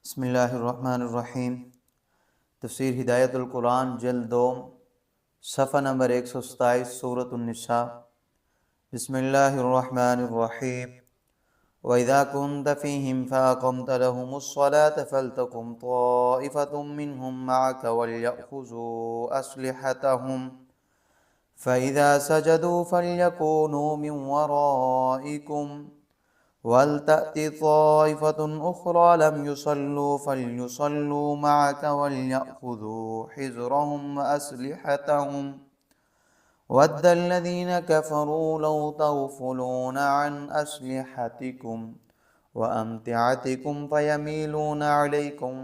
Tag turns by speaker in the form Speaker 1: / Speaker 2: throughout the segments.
Speaker 1: بسم اللہ الرحمن الرحیم۔ تفسیر ہدایت القرآن جلد 2 صفحہ نمبر 127 سورۃ النساء۔ بسم اللہ الرحمن الرحیم۔ وَإِذَا كُنْتَ فِيهِمْ فَأَقَمْتَ لَهُمُ الصَّلَاةَ فَلْتَقُمْ طَائِفَةٌ مِّنْهُمْ مَعَكَ وَلْيَأْخُذُوا أَسْلِحَتَهُمْ فَإِذَا سَجَدُوا فَلْيَكُونُوا مِنْ وَرَائِكُمْ وَلْتَأْتِ طَائِفَةٌ أُخْرَى لَمْ يُصَلُّوا فَلْيُصَلُّوا مَعَكَ وَلْيَأْخُذُوا حِذْرَهُمْ وَأَسْلِحَتَهُمْ وَدَّ الَّذِينَ كَفَرُوا لَوْ تَغْفُلُونَ عَنْ أَسْلِحَتِكُمْ وَأَمْتِعَتِكُمْ فَيَمِيلُونَ عَلَيْكُمْ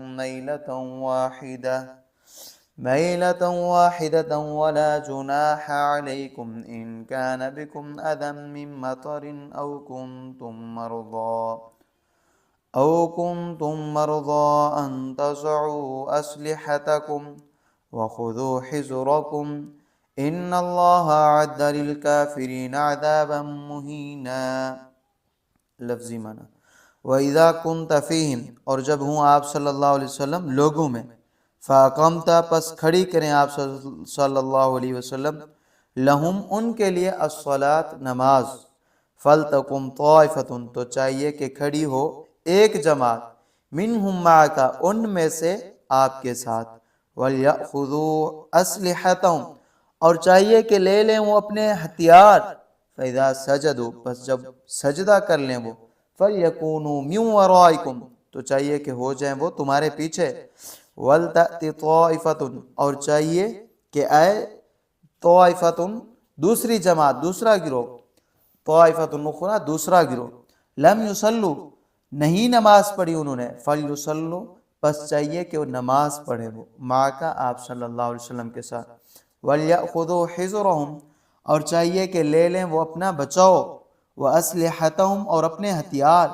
Speaker 1: مَيْلَةً وَاحِدَةً وَلَا جُنَاحَ عَلَيْكُمْ إِنْ كَانَ بِكُمْ أَذًى مِّن مَّطَرٍ أَوْ كُنْتُمْ مَرْضَىٰ أَن تَضَعُوا أَسْلِحَتَكُمْ وَخُذُوا حِذْرَكُمْ إِنَّ اللَّهَ أَعَدَّ لِلْكَافِرِينَ عَذَابًا مُّهِينًا۔ لفظی معنی وَإِذَا كُنْتَ فِيهِمْ، اور جب ہوں آپ صلی اللہ علیہ وسلم لوگوں میں، فَأَقَمْتَ، پس کھڑی کریں آپ صلی اللہ علیہ وسلم، لہم ان کے لیے الصلاۃ نماز، فَلْتَقُمْ طَائِفَةٌ تو چاہیے کہ کھڑی ہو ایک جماعت، مِنْهُمْ مَعَكَ ان میں سے آپ کے ساتھ، وَلْيَأْخُذُوا أَسْلِحَتَهُمْ اور چاہیے کہ لے لیں وہ اپنے ہتھیار، فَإِذَا سَجَدُوا پس جب سجدہ کر لیں وہ، فَلْيَكُونُوا مِنْ وَرَائِكُمْ تو چاہیے کہ ہو جائیں وہ تمہارے پیچھے، وَلْتَأْتِ طَائِفَةٌ اور چاہیے کہ آئے طائفتٌ دوسری جماعت، دوسرا گروہ، طائفتٌ اخرى دوسرا گروہ، لم یصلوا نہیں نماز پڑھی انہوں نے، فلیصلوا پس چاہیے کہ وہ نماز پڑھے وہ معک آپ صلی اللہ علیہ وسلم کے ساتھ، ولیأخذوا حذرهم اور چاہیے کہ لے لیں وہ اپنا بچاؤ، واسلحتهم اور اپنے ہتھیار،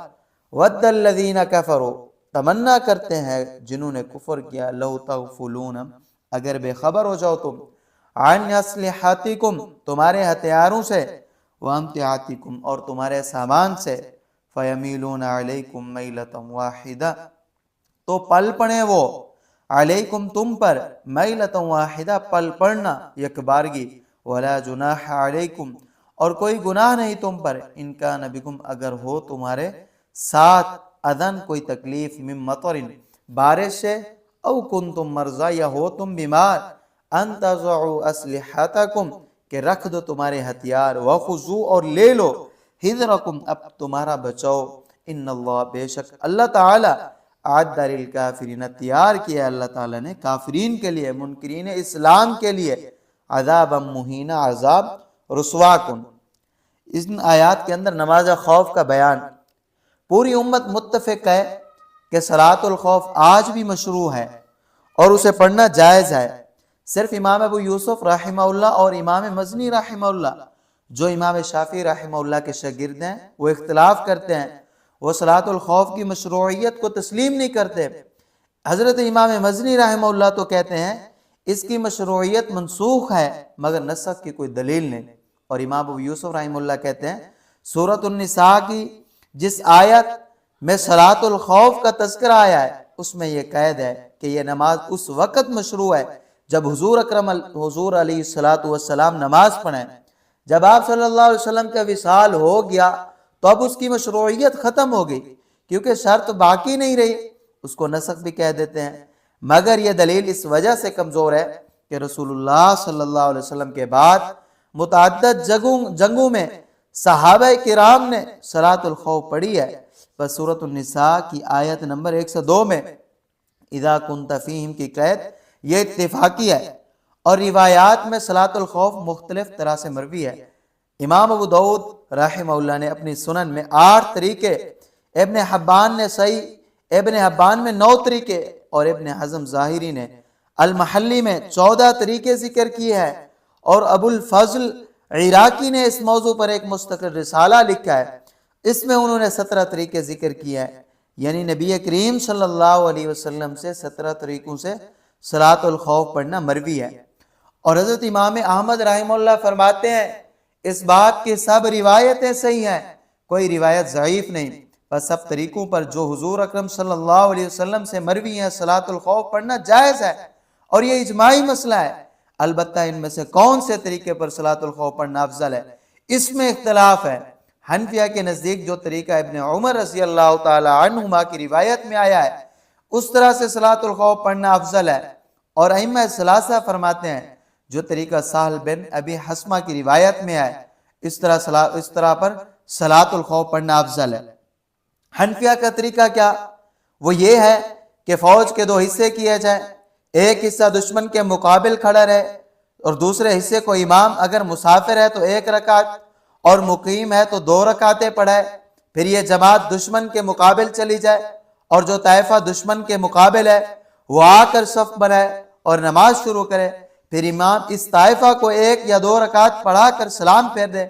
Speaker 1: ود الذین کفروا تمنا کرتے ہیں جنہوں نے کفر کیا، لو تغفلون اگر بے خبر ہو جاؤ تم، عن اسلحتکم تمہارے ہتھیاروں سے، وامتعاتکم اور تمہارے سامان سے، فیمیلون علیکم میلۃ واحدہ تو پل پڑیں وہ، علیکم تم پر، میلۃ واحدہ پل پڑنا یک بارگی، ولا جناح علیکم اور کوئی گناہ نہیں تم پر، ان کان بکم اگر ہو تمہارے ساتھ، اذن کوئی تکلیف، من مطر بارش سے، او کنتم مرضی یا ہو تم بیمار، ان تضعوا اسلحتکم کہ رکھ دو تمہارے ہتھیار، وخذوا اور لے لو حذرکم اب تمہارا بچاؤ، ان اللہ بے شک اللہ تعالی، اعد للکافرین تیار کیا اللہ تعالی نے کافرین کے لیے، منکرین اسلام کے لیے، عذابا مہینا عذاب رسوا کن۔ ان آیات کے اندر نماز خوف کا بیان، پوری امت متفق ہے کہ صلاۃ الخوف آج بھی مشروع ہے اور اسے پڑھنا جائز ہے، صرف امام ابو یوسف رحمہ اللہ اور امام مزنی رحمہ اللہ جو امام شافعی رحمہ اللہ کے شاگرد ہیں وہ اختلاف کرتے ہیں، وہ صلاۃ الخوف کی مشروعیت کو تسلیم نہیں کرتے۔ حضرت امام مزنی رحمہ اللہ تو کہتے ہیں اس کی مشروعیت منسوخ ہے مگر نسخ کی کوئی دلیل نہیں، اور امام ابو یوسف رحمہ اللہ کہتے ہیں سورۃ النساء کی جس آیت میں صلاۃ الخوف کا تذکرہ آیا ہے اس میں یہ قید ہے کہ یہ نماز اس وقت مشروع ہے جب حضور اکرم حضور علیہ السلام نماز پڑھیں، جب آپ صلی اللہ علیہ وسلم کا وصال ہو گیا تو اب اس کی مشروعیت ختم ہو گئی کیونکہ شرط باقی نہیں رہی، اس کو نسخ بھی کہہ دیتے ہیں، مگر یہ دلیل اس وجہ سے کمزور ہے کہ رسول اللہ صلی اللہ علیہ وسلم کے بعد متعدد جنگوں میں صحابہ کرام نے صلاۃ الخوف پڑھی ہے، بس سورۃ النساء کی آیت نمبر 102 میں اذا کنت فیہم کی قید یہ اتفاقی ہے، اور روایات میں صلاۃ الخوف مختلف طرح سے مروی ہے۔ امام ابو داؤد رحمہ اللہ نے اپنی سنن میں 8 طریقے، ابن حبان نے صحیح ابن حبان میں 9 طریقے، اور ابن حزم ظاہری نے المحلی میں 14 طریقے ذکر کیے ہیں، اور ابو الفضل عراقی نے اس موضوع پر ایک مستقل رسالہ لکھا ہے، اس میں انہوں نے 17 طریقے ذکر کیے ہیں، یعنی نبی کریم صلی اللہ علیہ وسلم سے 17 طریقوں سے صلاۃ الخوف پڑھنا مروی ہے۔ اور حضرت امام احمد رحمہ اللہ فرماتے ہیں اس بات کی سب روایتیں صحیح ہیں، کوئی روایت ضعیف نہیں، بس سب طریقوں پر جو حضور اکرم صلی اللہ علیہ وسلم سے مروی ہیں صلاۃ الخوف پڑھنا جائز ہے اور یہ اجماعی مسئلہ ہے، البتہ ان میں سے کون سے طریقے پر صلاۃ الخوف پڑھنا افضل ہے اس میں اختلاف ہے۔ حنفیہ کے نزدیک جو طریقہ ابن عمر رضی اللہ تعالی عنہما کی روایت میں آیا ہے اس طرح سے صلاۃ الخوف پڑھنا افضل ہے، اور ائمہ ثلاثہ فرماتے ہیں جو طریقہ سہل بن ابی حسمہ کی روایت میں ہے اس طرح پر صلاۃ الخوف پڑھنا افضل ہے۔ حنفیہ کا طریقہ کیا؟ وہ یہ ہے کہ فوج کے دو حصے کیے جائیں، ایک حصہ دشمن کے مقابل کھڑا رہے اور دوسرے حصے کو امام اگر مسافر ہے تو 1 رکعت اور مقیم ہے تو 2 رکعتیں پڑھائے، پھر یہ جماعت دشمن کے مقابل چلی جائے اور جو طائفہ دشمن کے مقابل ہے وہ آ کر صف بنائے اور نماز شروع کرے، پھر امام اس طائفہ کو 1 یا 2 رکعت پڑھا کر سلام پھیر دے،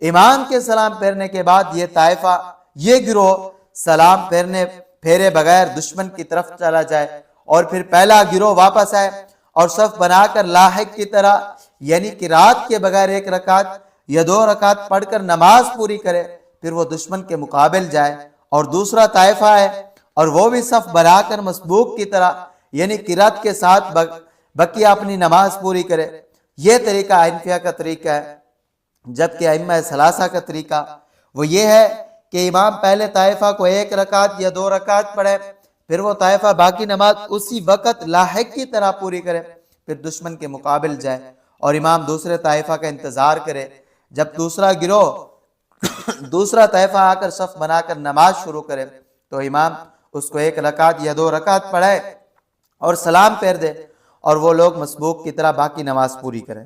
Speaker 1: امام کے سلام پھیرنے کے بعد یہ طائفہ یہ گروہ سلام پھیرے بغیر دشمن کی طرف چلا جائے اور پھر پہلا گروہ واپس آئے اور صف بنا کر لاحق کی طرح یعنی قرات کے بغیر 1 رکعت یا 2 رکعت پڑھ کر نماز پوری کرے، پھر وہ دشمن کے مقابل جائے اور دوسرا طائفہ ہے اور وہ بھی صف بنا کر مسبوق کی طرح یعنی قرات کے ساتھ بقیہ اپنی نماز پوری کرے۔ یہ طریقہ حنفیہ کا طریقہ ہے، جبکہ ائمہ ثلاثہ کا طریقہ وہ یہ ہے کہ امام پہلے طائفہ کو 1 رکعت یا 2 رکعت پڑھے، پھر وہ طائفہ باقی نماز اسی وقت لاحق کی طرح پوری کرے، پھر دشمن کے مقابل جائے اور امام دوسرے طائفہ کا انتظار کرے، جب دوسرا طائفہ آ کر صف بنا کر نماز شروع کرے تو امام اس کو 1 رکعت یا 2 رکعت پڑھائے اور سلام پھیر دے اور وہ لوگ مسبوق کی طرح باقی نماز پوری کریں۔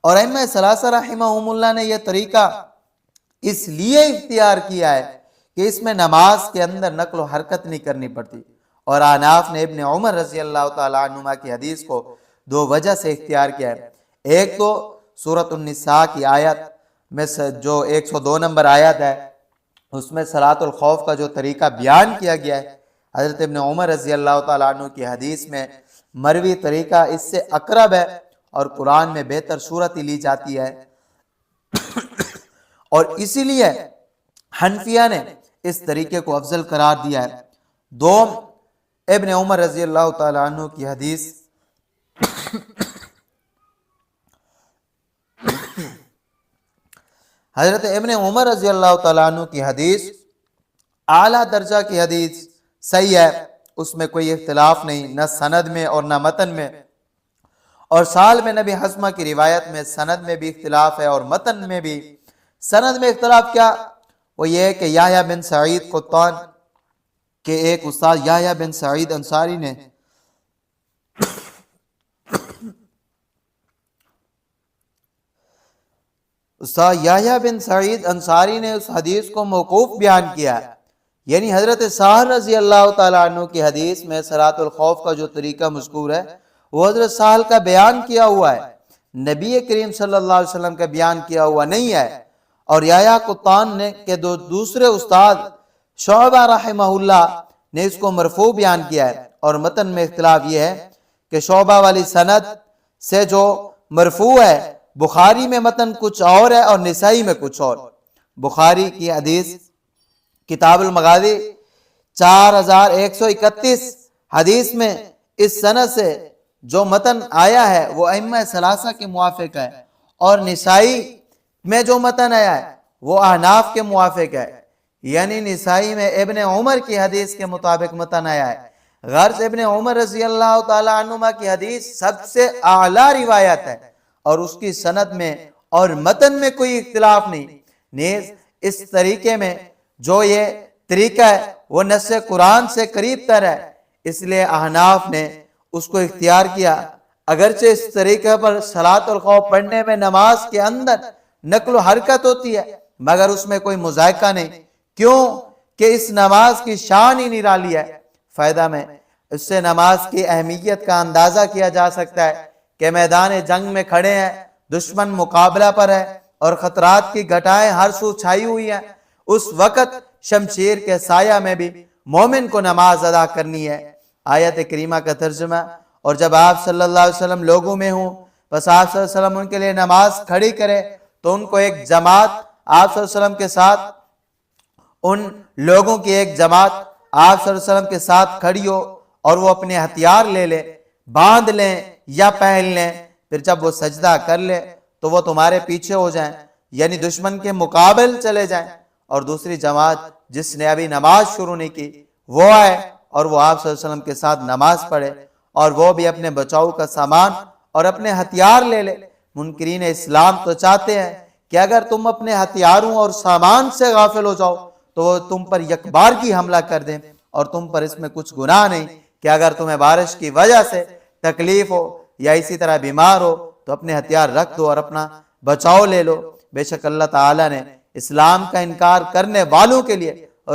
Speaker 1: اور ائمہ ثلاثہ رحمہم اللہ نے یہ طریقہ اس لیے اختیار کیا ہے کہ اس میں نماز کے اندر نقل و حرکت نہیں کرنی پڑتی، اور احناف نے ابن عمر رضی اللہ تعالیٰ عنہما کی حدیث کو 2 وجہ سے اختیار کیا ہے۔ ایک تو سورۃ النساء کی آیت میں جو 102 نمبر آیت ہے اس میں صلاۃ الخوف کا جو طریقہ بیان کیا گیا ہے، حضرت ابن عمر رضی اللہ تعالیٰ عنہ کی حدیث میں مروی طریقہ اس سے اقرب ہے اور قرآن میں بہتر صورت لی جاتی ہے، اور اسی لیے حنفیہ نے اس طریقے کو افضل قرار دیا ہے۔ دوم، ابن عمر رضی اللہ تعالیٰ عنہ کی حدیث حضرت ابن عمر رضی اللہ تعالیٰ عنہ کی حدیث اعلیٰ درجہ کی حدیث صحیح ہے، اس میں کوئی اختلاف نہیں، نہ سند میں اور نہ متن میں، اور سال میں نبی حسمہ کی روایت میں سند میں بھی اختلاف ہے اور متن میں بھی۔ سند میں اختلاف کیا؟ وہ یہ ہے کہ یحییٰ بن سعید قطان کے ایک استاد یحییٰ بن سعید انصاری نے اس حدیث کو موقوف بیان کیا ہے، یعنی حضرت سہل رضی اللہ تعالیٰ عنہ کی حدیث میں صلاۃ الخوف کا جو طریقہ مذکور ہے وہ حضرت سہل کا بیان کیا ہوا ہے، نبی کریم صلی اللہ علیہ وسلم کا بیان کیا ہوا نہیں ہے۔ اور یحییٰ قطان نے کے دوسرے استاد شعبہ رحمہ اللہ نے اس کو مرفوع بیان کیا ہے، اور متن میں اختلاف یہ ہے کہ شعبہ والی سند سے جو مرفوع ہے بخاری میں متن کچھ اور ہے اور نسائی میں کچھ اور۔ بخاری کی حدیث کتاب المغازی 4131 حدیث میں اس سند سے جو متن آیا ہے وہ ائمہ ثلاثہ کے موافق ہے، اور نسائی میں جو متن آیا ہے وہ احناف کے موافق ہے، یعنی نسائی میں ابن عمر کی حدیث کے مطابق متن آیا ہے۔ غرض ابن عمر رضی اللہ تعالی عنہما کی حدیث سب سے اعلیٰ روایت ہے اور اس کی سند میں اور متن میں کوئی اختلاف نہیں، نیز اس طریقے میں جو یہ طریقہ ہے وہ نص قرآن سے قریب تر ہے، اس لیے احناف نے اس کو اختیار کیا۔ اگرچہ اس طریقے پر صلاۃ الخوف پڑھنے میں نماز کے اندر نقل و حرکت ہوتی ہے مگر اس میں کوئی مذائقہ نہیں، کیوں کہ اس نماز کی شان ہی نرالی ہے۔ فائدہ میں اس سے نماز کی اہمیت کا اندازہ کیا جا سکتا ہے کہ میدان جنگ میں کھڑے ہیں، دشمن مقابلہ پر ہے اور خطرات کی گھٹائیں ہر سو چھائی ہوئی ہیں، اس وقت شمشیر کے سایہ میں بھی مومن کو نماز ادا کرنی ہے۔ آیت کریمہ کا ترجمہ، اور جب آپ صلی اللہ علیہ وسلم لوگوں میں ہوں بس آپ صلی اللہ علیہ وسلم ان کے لیے نماز کھڑی کرے تو ان کو ایک جماعت آپ صلی اللہ علیہ وسلم کے ساتھ ان لوگوں کی ایک جماعت آپ صلی اللہ علیہ وسلم کے ساتھ کھڑی ہو اور وہ اپنے ہتھیار لے لے، باندھ لیں یا پہن لیں، پھر جب وہ سجدہ کر لے تو وہ تمہارے پیچھے ہو جائیں، یعنی دشمن کے مقابل چلے جائیں، اور دوسری جماعت جس نے ابھی نماز شروع نہیں کی وہ آئے اور وہ آپ صلی اللہ علیہ وسلم کے ساتھ نماز پڑھے، اور وہ بھی اپنے بچاؤ کا سامان اور اپنے ہتھیار لے لے۔ منکرین اسلام تو چاہتے ہیں کہ اگر تم اپنے ہتھیاروں اور سامان سے غافل ہو جاؤ تو وہ تم پر یک بار کی حملہ کر دیں، اور تم پر اس میں کچھ گناہ نہیں کہ اگر تمہیں بارش کی وجہ سے تکلیف ہو یا اسی طرح بیمار ہو تو اپنے ہتھیار رکھ دو اور اپنا بچاؤ لے لو۔ بے شک اللہ تعالیٰ نے اسلام کا انکار کرنے والوں کے لیے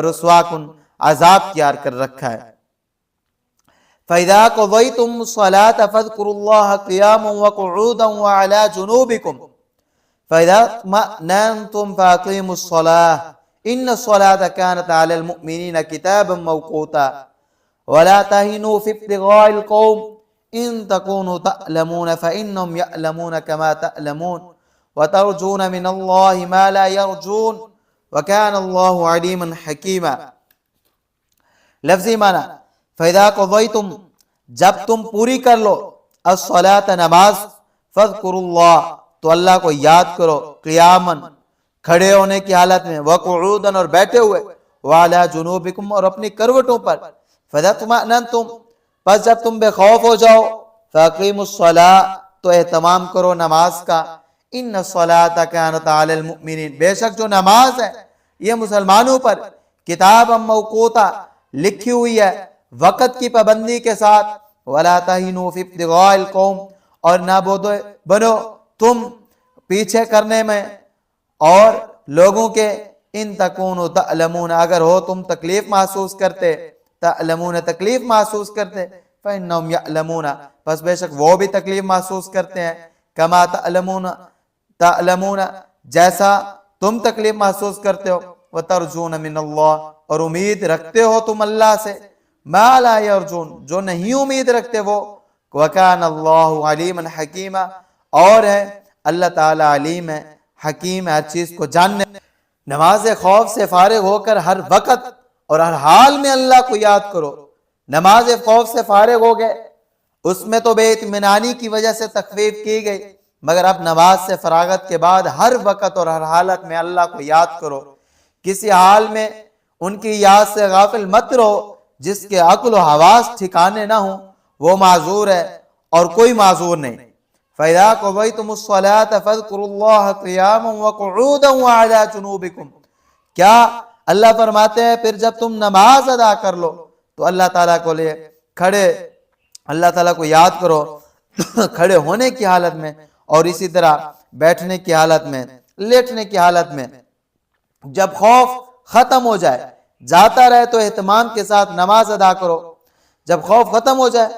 Speaker 1: رسوا کن عذاب تیار کر رکھا ہے۔ فَإِذَا قَضَيْتُمُ الصَّلَاةَ فَاذْكُرُوا اللَّهَ قِيَامًا وَقُعُودًا وَعَلَى جُنُوبِكُمْ فَإِذَا اطْمَأْنَنْتُمْ فَأَقِيمُوا الصَّلَاةَ إِنَّ الصَّلَاةَ كَانَتْ عَلَى الْمُؤْمِنِينَ كِتَابًا مَوْقُوتًا وَلَا تَهِنُوا فِي ابْتِغَاءِ الْقَوْمِ إِن تَكُونُوا تَأْلَمُونَ فَإِنَّهُمْ يَأْلَمُونَ كَمَا تَأْلَمُونَ وَتَرْجُونَ مِنَ اللَّهِ مَا لَا يَرْجُونَ وَكَانَ اللَّهُ عَلِيمًا حَكِيمًا۔ لفظی معنی فَإِذَا قَضَيْتُمْ جب تم پوری کر لو الصلاۃ نماز فَاذْكُرُوا اللَّهَ تو اللہ کو یاد کرو قیاماً کھڑے ہونے کی حالت میں، وقعوداً اور بیٹھے ہوئے، وعلی جنوبکم اور اپنی کروٹوں پر، فَإِذَا اطْمَأْنَنْتُمْ پس جب تم بے خوف ہو جاؤ، فَأَقِیمُوا الصَّلَاةَ تو اہتمام کرو نماز کا، إِنَّ الصَّلَاةَ كَانَتْ عَلَى الْمُؤْمِنِينَ بے شک جو نماز ہے یہ مسلمانوں پر کتابًا موقوتا لکھی ہوئی ہے وقت کی پابندی کے ساتھ، وَلَا تَهِنُوا فِي ابْتِغَاءِ الْقَوْمِ اور نہ بنو تم پیچھے کرنے میں اور لوگوں کے، ان تکونوا تألمون اگر ہو تم تکلیف محسوس کرتے، تألمون تکلیف محسوس کرتے، فإنهم يألمون پس بے شک وہ بھی تکلیف محسوس کرتے ہیں، کما تألمون جیسا تم تکلیف محسوس کرتے ہو، وترجون من اللہ اور امید رکھتے ہو تم اللہ سے، ما لا يرجون جو نہیں امید رکھتے وہ، وکان اللہ علیما حکیما اور ہے اللہ تعالی علیم ہے حکیم ہے ہر چیز کو جاننے۔ نماز خوف سے فارغ ہو کر ہر وقت اور ہر حال میں اللہ کو یاد کرو۔ نماز خوف سے فارغ ہو گئے، اس میں تو بے اطمینانی کی وجہ سے تخفیف کی گئی، مگر اب نماز سے فراغت کے بعد ہر وقت اور ہر حالت میں اللہ کو یاد کرو۔ کسی حال میں ان کی یاد سے غافل مت رہو، جس کے عقل و حواس ٹھکانے نہ ہوں وہ معذور ہے اور کوئی معذور نہیں۔ فَإِذَا قَضَيْتُمُ الصَّلَاةَ فَاذْكُرُوا اللَّهَ قِيَامًا وَقُعُودًا وَعَلَى جُنُوبِكُمْ کیا اللہ فرماتے ہیں پھر جب تم نماز ادا کر لو تو اللہ تعالیٰ کو لے کھڑے، اللہ تعالیٰ کو یاد کرو کھڑے ہونے کی حالت میں اور اسی طرح بیٹھنے کی حالت میں، لیٹنے کی حالت میں۔ جب خوف ختم ہو جائے جاتا رہے تو اہتمام کے ساتھ نماز ادا کرو، جب خوف ختم ہو جائے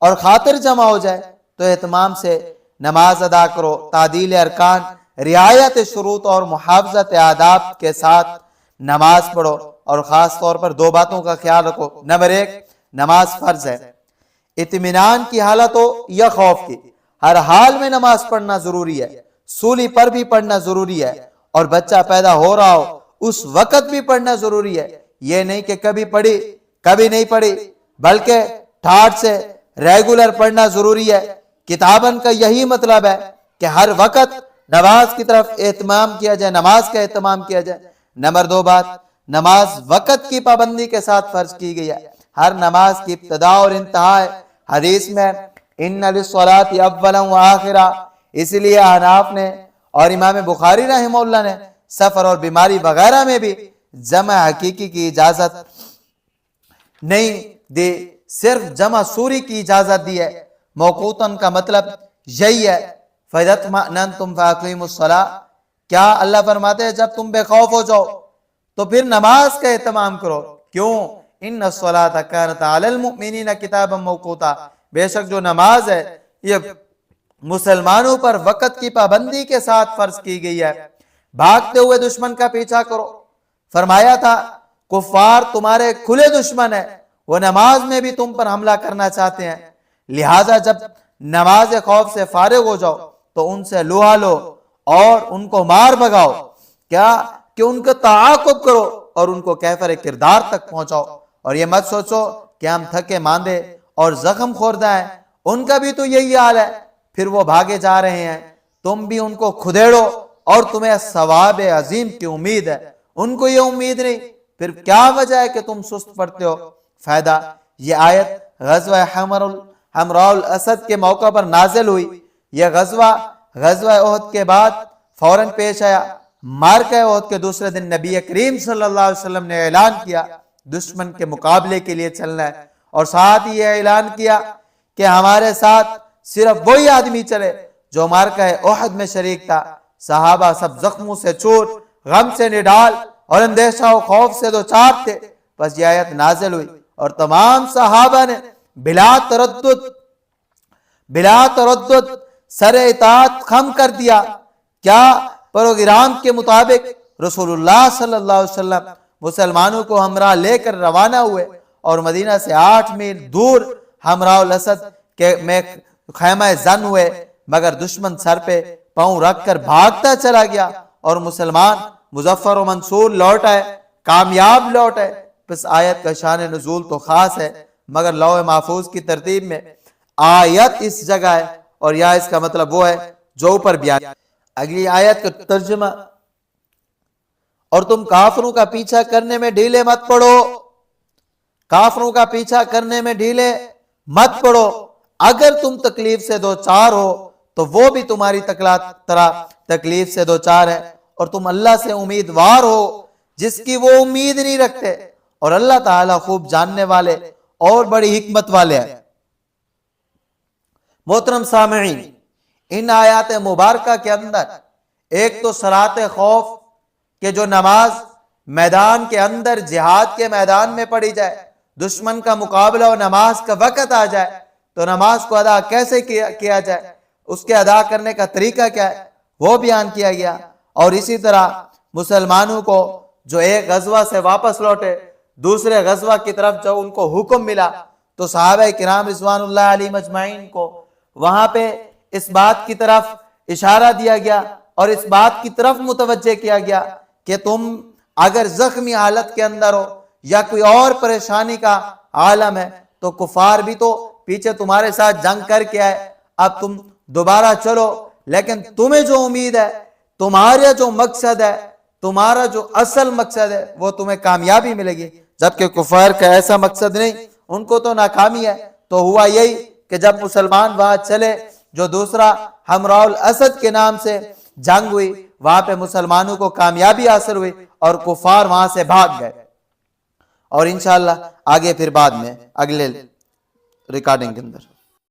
Speaker 1: اور خاطر جمع ہو جائے تو اہتمام سے نماز ادا کرو، تعدیل ارکان، رعایت شروط اور محافظت آداب کے ساتھ نماز پڑھو، اور خاص طور پر دو باتوں کا خیال رکھو۔ نمبر ایک، نماز فرض ہے، اطمینان کی حالت ہو یا خوف کی، ہر حال میں نماز پڑھنا ضروری ہے، سولی پر بھی پڑھنا ضروری ہے، اور بچہ پیدا ہو رہا ہو اس وقت بھی پڑھنا ضروری ہے۔ یہ نہیں کہ کبھی پڑھی کبھی نہیں پڑھی، بلکہ ٹھاٹ سے ریگولر پڑھنا ضروری ہے۔ کتابن کا یہی مطلب ہے کہ ہر وقت نماز کی طرف اہتمام کیا جائے، نماز کا اہتمام کیا جائے۔ نمبر دو بات، نماز وقت کی پابندی کے ساتھ فرض کی گئی ہے، ہر نماز کی ابتدا اور انتہا ہے۔ حدیث میں ان للصلاۃ اولا وآخرا، اس لیے احناف نے اور امام بخاری رحمہ اللہ نے سفر اور بیماری وغیرہ میں بھی جمع حقیقی کی اجازت نہیں دی، صرف جمع سوری کی اجازت دی ہے۔ موقوتاً کا مطلب یہی ہے، فَإِذَا اطْمَأْنَنْتُمْ فَأَقِیمُوا الصَّلَاةَ کیا اللہ فرماتے ہیں جب تم بے خوف ہو جاؤ تو پھر نماز کا اہتمام کرو، کیوں؟ إِنَّ الصَّلَاةَ كَانَتْ عَلَى الْمُؤْمِنِينَ كِتَابًا مَوْقُوتًا بے شک جو نماز ہے یہ مسلمانوں پر وقت کی پابندی کے ساتھ فرض کی گئی ہے۔ بھاگتے ہوئے دشمن کا پیچھا کرو، فرمایا تھا کفار تمہارے کھلے دشمن ہیں، وہ نماز میں بھی تم پر حملہ کرنا چاہتے ہیں، لہٰذا جب نماز خوف سے فارغ ہو جاؤ تو ان سے لوہا لو اور ان کو مار بھگاؤ۔ کیا کہ ان کا تعاقب کرو اور ان کو کیفر کردار تک پہنچاؤ، اور یہ مت سوچو کہ ہم تھکے ماندے اور زخم خوردہ ہیں، ان کا بھی تو یہی حال ہے، پھر وہ بھاگے جا رہے ہیں، تم بھی ان کو کھدیڑو اور تمہیں ثواب عظیم کی امید ہے، ان کو یہ امید نہیں، پھر کیا وجہ ہے کہ تم سست پڑتے ہو؟ فائدہ، یہ آیت غزوہ حمراء الاسد کے موقع پر نازل ہوئی۔ یہ غزوہ احد کے بعد فوراً پیش آیا۔ معرکہ احد کے دوسرے دن نبی کریم صلی اللہ علیہ وسلم نے اعلان کیا دشمن کے مقابلے کے لیے چلنا ہے، اور ساتھ ہی یہ اعلان کیا کہ ہمارے ساتھ صرف وہی آدمی چلے جو معرکہ احد میں شریک تھا۔ صحابہ سب زخموں سے چور، غم سے نڈال اور اندیشہ و خوف سے دوچار تھے۔ بس یہ آیت نازل ہوئی اور تمام صحابہ نے بلا تردد سر اطاعت خم کر دیا۔ کیا پروگرام کے مطابق رسول اللہ صلی اللہ علیہ وسلم مسلمانوں کو ہمراہ لے کر روانہ ہوئے اور مدینہ سے 8 میل دور حمراء الاسد میں خیمہ زن ہوئے، مگر دشمن سر پہ پاؤں رکھ کر بھاگتا چلا گیا اور مسلمان مظفر و منصور لوٹ آئے، کامیاب لوٹ آئے۔ پس آیت کا شان نزول تو خاص ہے، مگر لوح محفوظ کی ترتیب میں آیت اس جگہ ہے، اور یا اس کا مطلب وہ ہے جو اوپر بیان۔ اگلی آیت کا ترجمہ، اور تم کافروں کا پیچھا کرنے میں ڈھیلے مت پڑو، کافروں کا پیچھا کرنے میں ڈھیلے مت پڑو، اگر تم تکلیف سے دوچار ہو تو وہ بھی تمہاری طرح تکلیف سے دوچار ہے، اور تم اللہ سے امیدوار ہو جس کی وہ امید نہیں رکھتے، اور اللہ تعالیٰ خوب جاننے والے اور بڑی حکمت والے ہیں۔ محترم سامعین، ان آیات مبارکہ کے اندر ایک تو صلاۃ خوف کہ جو نماز میدان کے اندر جہاد کے میدان میں پڑھی جائے، دشمن کا مقابلہ اور نماز کا وقت آ جائے تو نماز کو ادا کیسے کیا جائے، اس کے ادا کرنے کا طریقہ کیا ہے وہ بیان کیا گیا۔ اور اسی طرح مسلمانوں کو جو ایک غزوہ سے واپس لوٹے دوسرے غزوہ کی طرف جب ان کو حکم ملا تو صحابہ کرام رضوان اللہ علیہم اجمعین کو وہاں پہ اس بات کی طرف اشارہ دیا گیا اور اس بات کی طرف متوجہ کیا گیا کہ تم اگر زخمی حالت کے اندر ہو یا کوئی اور پریشانی کا عالم ہے تو کفار بھی تو پیچھے تمہارے ساتھ جنگ کر کے آئے، اب تم دوبارہ چلو، لیکن تمہیں جو امید ہے، تمہارا جو مقصد ہے، تمہارا جو اصل مقصد ہے وہ تمہیں کامیابی ملے گی، جبکہ کفار کا ایسا مقصد نہیں، ان کو تو ناکامی ہے۔ تو ہوا یہی کہ جب مسلمان وہاں چلے، جو دوسرا حمراء الاسد کے نام سے جنگ ہوئی، وہاں پہ مسلمانوں کو کامیابی حاصل ہوئی اور کفار وہاں سے بھاگ گئے۔ اور انشاءاللہ آگے پھر بعد میں اگلے ریکارڈنگ کے اندر